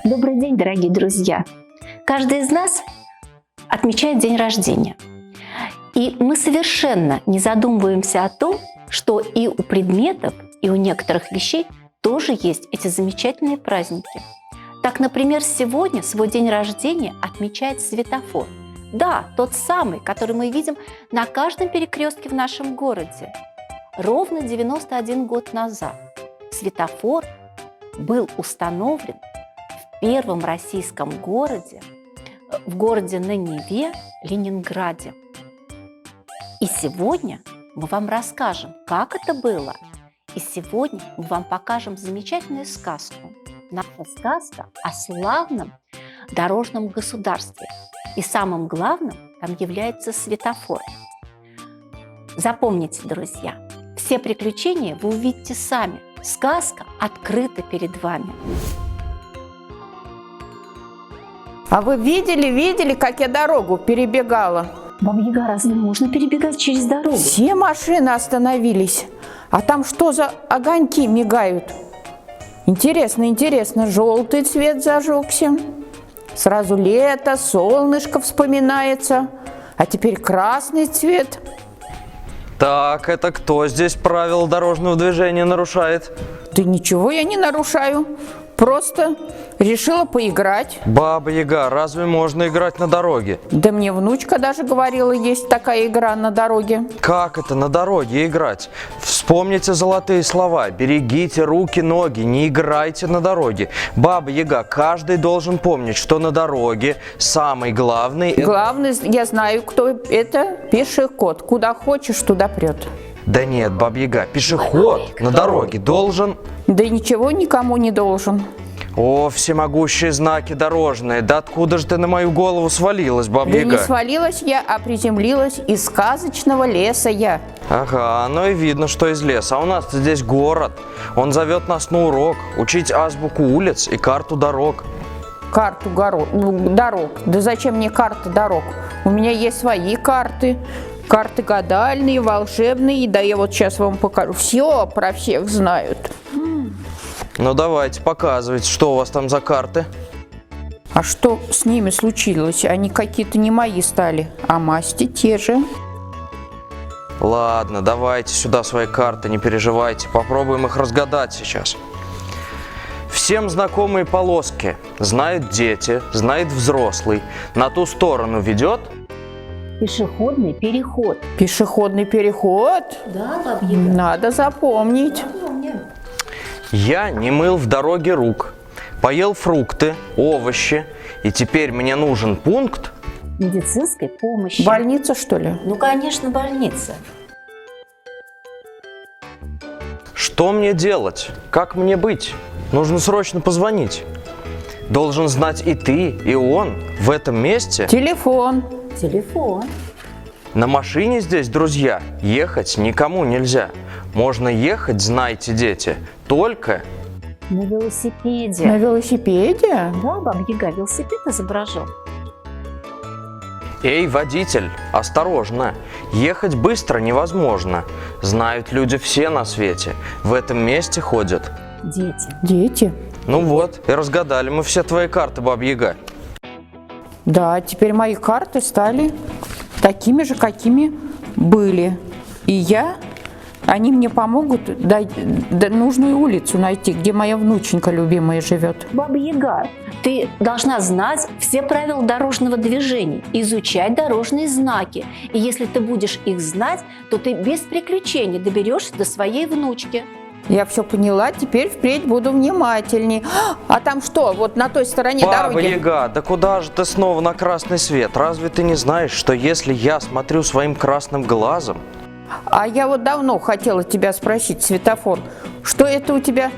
Добрый день, дорогие друзья! Каждый из нас отмечает день рождения. И мы совершенно не задумываемся о том, что и у предметов, и у некоторых вещей тоже есть эти замечательные праздники. Так, например, сегодня свой день рождения отмечает светофор. Да, тот самый, который мы видим на каждом перекрестке в нашем городе. Ровно 91 год назад светофор был установлен в первом российском городе, в городе на Неве, Ленинграде. И сегодня мы вам расскажем, как это было. И сегодня мы вам покажем замечательную сказку. Наша сказка о славном дорожном государстве. И самым главным там является светофор. Запомните, друзья, все приключения вы увидите сами. Сказка открыта перед вами. А вы видели, как я дорогу перебегала? Баба-Яга, разве можно перебегать через дорогу? Все машины остановились. А там что за огоньки мигают? Интересно, желтый цвет зажегся. Сразу лето, солнышко вспоминается. А теперь красный цвет. Так, это кто здесь правила дорожного движения нарушает? Да ничего я не нарушаю. Просто решила поиграть. Баба-Яга, разве можно играть на дороге? Да мне внучка даже говорила, есть такая игра на дороге. Как это на дороге играть? Вспомните золотые слова. Берегите руки, ноги, не играйте на дороге. Баба-Яга, каждый должен помнить, что на дороге самый главный... Главный, я знаю, кто это, пешеход. Куда хочешь, туда прет. Да нет, Баба-Яга, пешеход на дороге должен... Да ничего никому не должен. О, всемогущие знаки дорожные, да откуда же ты на мою голову свалилась, Да Баба-Яга? не свалилась я, а приземлилась из сказочного леса я. Ага, оно и видно, что из леса. А у нас здесь город. Он зовет нас на урок, учить азбуку улиц и карту дорог. Карту дорог. Да зачем мне карта дорог? У меня есть свои карты. Карты гадальные, волшебные. Да я вот сейчас вам покажу. Все про всех знают. Ну давайте, показывайте, что у вас там за карты. А что с ними случилось? Они какие-то не мои стали, а масти те же. Ладно, давайте сюда свои карты, не переживайте. Попробуем их разгадать сейчас. Всем знакомые полоски. Знают дети, знает взрослый. На ту сторону ведет... Пешеходный переход. Пешеходный переход? Да, Баба-Яга. Надо запомнить. Я не мыл в дороге рук, поел фрукты, овощи, и теперь мне нужен пункт... Медицинской помощи. Больница, что ли? Ну, конечно, больница. Что мне делать? Как мне быть? Нужно срочно позвонить. Должен знать и ты, и он в этом месте. Телефон. Телефон. На машине здесь, друзья, ехать никому нельзя. Можно ехать, знайте, дети, только... На велосипеде. На велосипеде? Да, Баба-Яга, велосипед изображен. Эй, водитель, осторожно, ехать быстро невозможно. Знают люди все на свете, в этом месте ходят. Дети. Дети? Ну вот, и разгадали мы все твои карты, Баба-Яга. Да, теперь мои карты стали такими же, какими были. И они мне помогут нужную улицу найти, где моя внученька любимая живет. Баба-Яга, ты должна знать все правила дорожного движения, изучать дорожные знаки. И если ты будешь их знать, то ты без приключений доберешься до своей внучки. Я все поняла, теперь впредь буду внимательней. А там что, вот на той стороне дороги? Баба-Яга, да куда же ты снова на красный свет? Разве ты не знаешь, что если я смотрю своим красным глазом... А я вот давно хотела тебя спросить, светофор, что это у тебя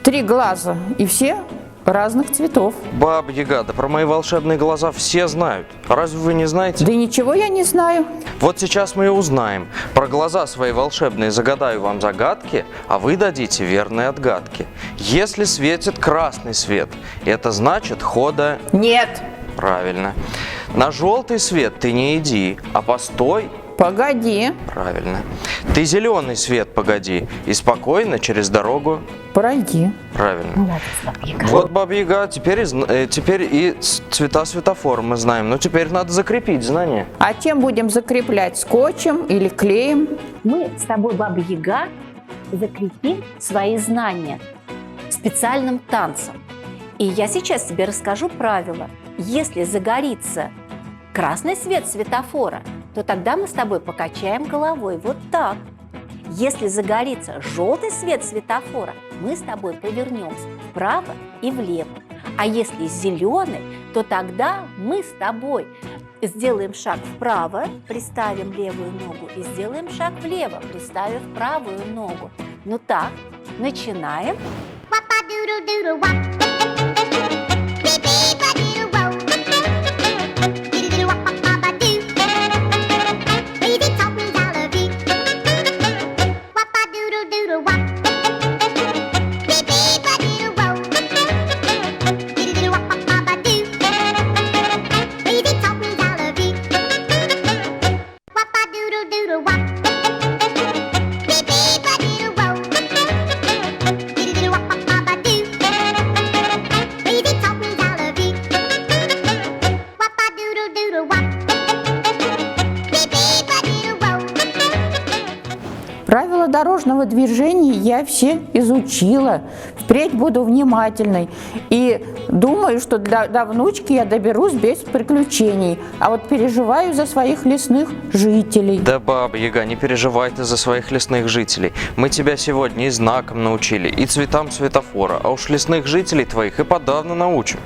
3 глаза и все разных цветов? Баба-Яга, да про мои волшебные глаза все знают. Разве вы не знаете? Да ничего я не знаю. Вот сейчас мы и узнаем. Про глаза свои волшебные загадаю вам загадки, а вы дадите верные отгадки. Если светит красный свет, это значит хода... Нет. Правильно. На желтый свет ты не иди, а постой Погоди. Правильно. Ты зеленый свет, погоди. И спокойно через дорогу. Пройди. Правильно. Молодец, Баба Яга. Вот, Баба Яга, теперь и цвета светофора мы знаем. Но теперь надо закрепить знания. А чем будем закреплять? Скотчем или клеем? Мы с тобой, Баба Яга, закрепим свои знания специальным танцем. И я сейчас тебе расскажу правила. Если загорится красный свет светофора, то тогда мы с тобой покачаем головой вот так. Если загорится желтый свет светофора, мы с тобой повернемся вправо и влево. А если зеленый, то тогда мы с тобой сделаем шаг вправо, приставим левую ногу, и сделаем шаг влево, приставив правую ногу. Ну так, начинаем. Правила дорожного движения я все изучила. Впредь буду внимательной. И думаю, что до внучки я доберусь без приключений. А вот переживаю за своих лесных жителей. Да, Баба Яга, не переживай ты за своих лесных жителей. Мы тебя сегодня и знаком научили, и цветам светофора. А уж лесных жителей твоих и подавно научим.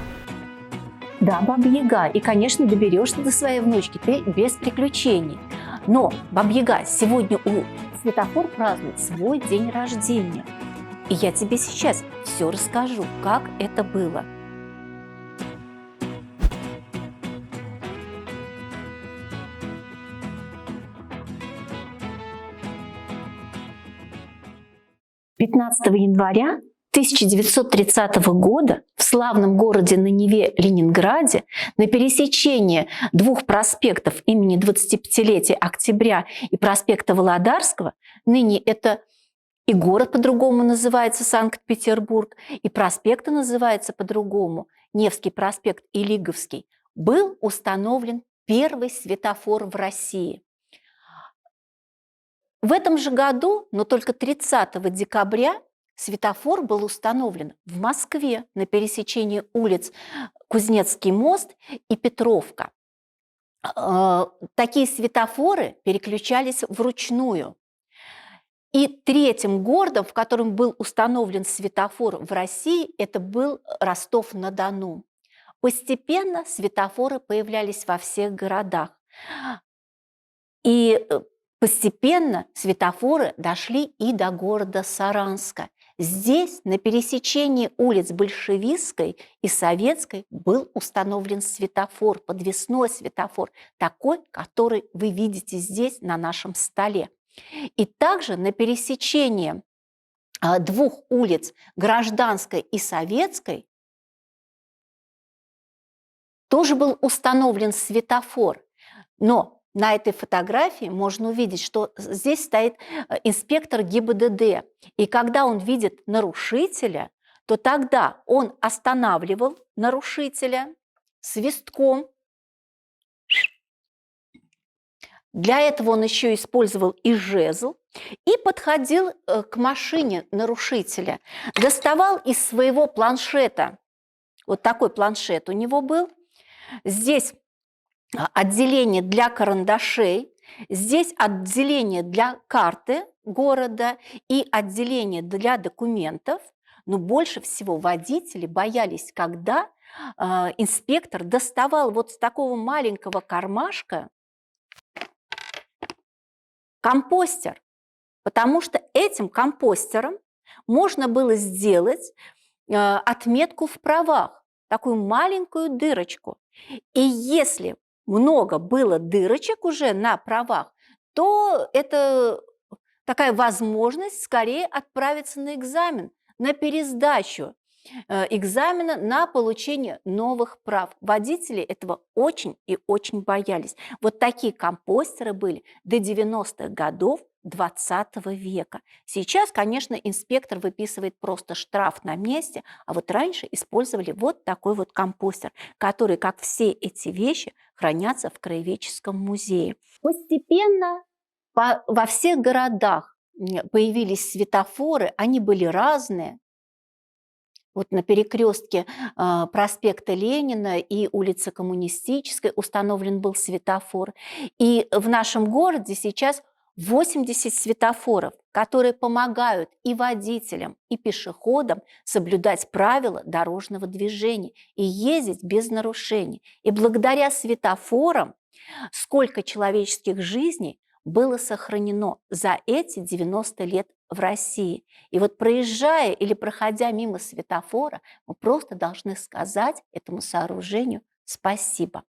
Да, Баба Яга, и, конечно, доберешься до своей внучки ты без приключений. Но, Баба Яга, сегодня у светофор празднует свой день рождения. И я тебе сейчас все расскажу, как это было. «15 января 1930 года в славном городе на Неве Ленинграде на пересечении двух проспектов имени 25-летия Октября и проспекта Володарского, ныне это и город по-другому называется Санкт-Петербург, и проспекты называются по-другому, Невский проспект и Лиговский, был установлен первый светофор в России. В этом же году, но только 30 декабря, светофор был установлен в Москве на пересечении улиц Кузнецкий мост и Петровка. Такие светофоры переключались вручную. И третьим городом, в котором был установлен светофор в России, это был Ростов-на-Дону. Постепенно светофоры появлялись во всех городах. И постепенно светофоры дошли и до города Саранска. Здесь, на пересечении улиц Большевистской и Советской, был установлен светофор, подвесной светофор, такой, который вы видите здесь на нашем столе. И также на пересечении двух улиц, Гражданской и Советской, тоже был установлен светофор. Но на этой фотографии можно увидеть, что здесь стоит инспектор ГИБДД. И когда он видит нарушителя, то тогда он останавливал нарушителя свистком. Для этого он еще использовал и жезл, и подходил к машине нарушителя, доставал из своего планшета, вот такой планшет у него был, здесь отделение для карандашей, здесь отделение для карты города и отделение для документов. Но больше всего водители боялись, когда инспектор доставал вот с такого маленького кармашка компостер, потому что этим компостером можно было сделать отметку в правах, такую маленькую дырочку. И если много было дырочек уже на правах, то это такая возможность скорее отправиться на экзамен, на пересдачу. экзамена на получение новых прав. Водители этого очень и очень боялись. Вот такие компостеры были до 90-х годов 20 века. Сейчас, конечно, инспектор выписывает просто штраф на месте, а вот раньше использовали вот такой вот компостер, который, как все эти вещи, хранятся в Краеведческом музее. Постепенно во всех городах появились светофоры, они были разные. Вот на перекрестке проспекта Ленина и улицы Коммунистической установлен был светофор. И в нашем городе сейчас 80 светофоров, которые помогают и водителям, и пешеходам соблюдать правила дорожного движения и ездить без нарушений. И благодаря светофорам сколько человеческих жизней было сохранено за эти 90 лет в России. И вот проезжая или проходя мимо светофора, мы просто должны сказать этому сооружению спасибо.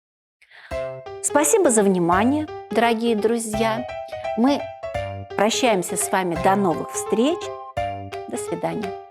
Спасибо за внимание, дорогие друзья. Мы прощаемся с вами до новых встреч. До свидания.